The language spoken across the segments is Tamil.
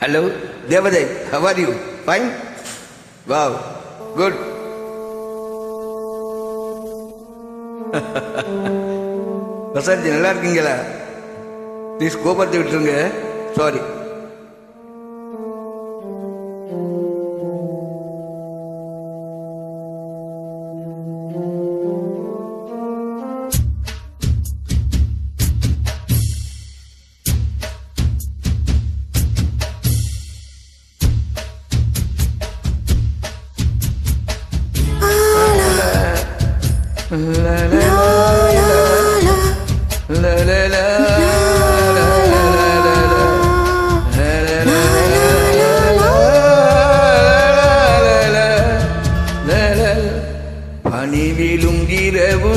Hello, Devaday. How are you? Fine? Wow, good. Prasanthi நல்லா இருக்கீங்களா? ப்ளீஸ் கோபத்தை விட்டுருங்க. Sorry. La la la la la பனிவிலும் இரவு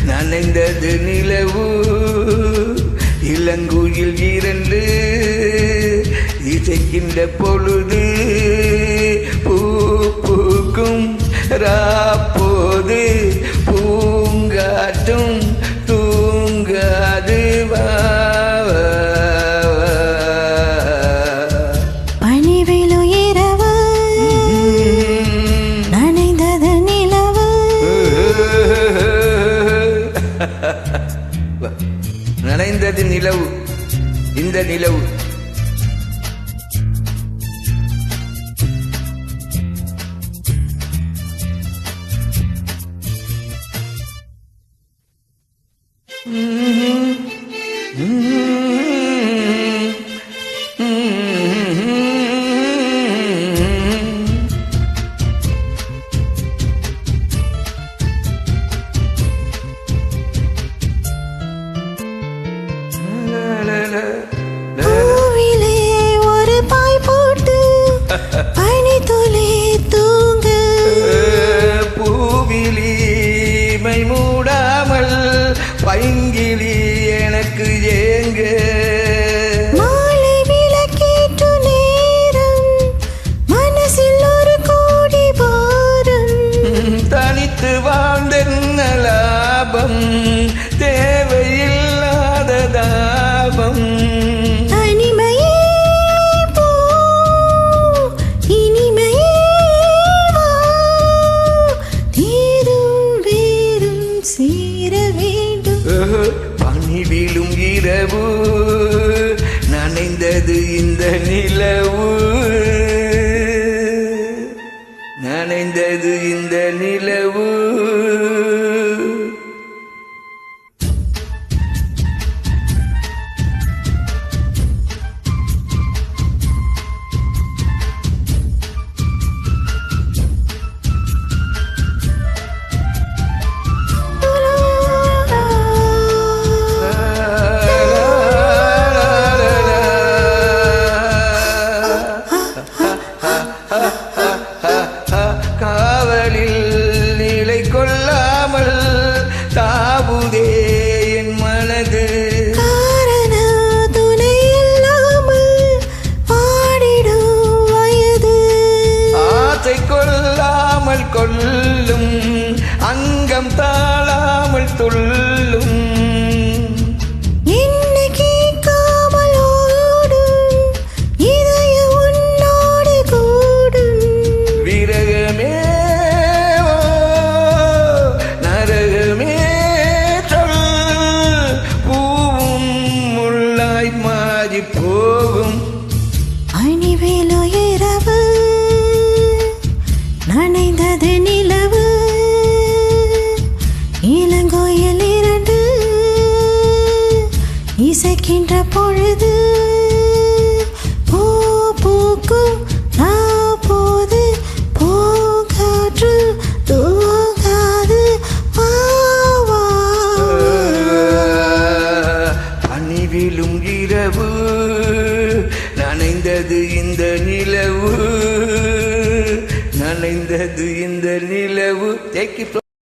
நனைந்தது நிலவு இளங்குயில் இரண்டு இசைக்கின்ற பொழுது பூ பூக்கும் ராப்போது பூங்காற்றும் தூங்காது பனிவிலு இரவு நனைந்தது நிலவு நனைந்தது நிலவு இந்த நிலவு பூவிலே ஒரு பாய் போட்டு பனி துளி தூங்க பூவிலி மை மூடாமல் பைங்கிலி எனக்கு ஏங்க மாலை விளக்கேற்று நேரம் மனசில் ஒரு கோடி பாரம் தனித்து வாழ்ந்தென்ன லாபம் தேவையில்லாத தாபம் தனிமையே போ இனிமையே வா தீரும் வேறும் சேர வேண்டும் பனிவிலும் இரவு நனைந்தது இந்த நிலவு நனைந்தது இந்த நிலவு காவலில் நிலை கொள்ளாமல் தாவுதே என் மனது காரண துணை இல்லாமல் பாடிடும் வயது ஆசை கொள்ளாமல் கொல்லும் அங்கம் தாழாமல் துள்ளும் என்ன கேட்காமல் ஓடும் இதயம் உன்னோடு கூடும் விரகமே ஓ, நரகமே சொல் பூவும் முள்ளாய் மாறி போகும் அணிவேலோ இரவு நனைந்தது நிலவு இளங்கோயில் இரண்டு இசைக்கின்ற பொழுது பூ பூக்கும் போது பூங்காற்று தூங்காது வா, வா. பனிவிலும் இரவு நனைந்தது இந்த நிலவு நனைந்தது இந்த நிலவு.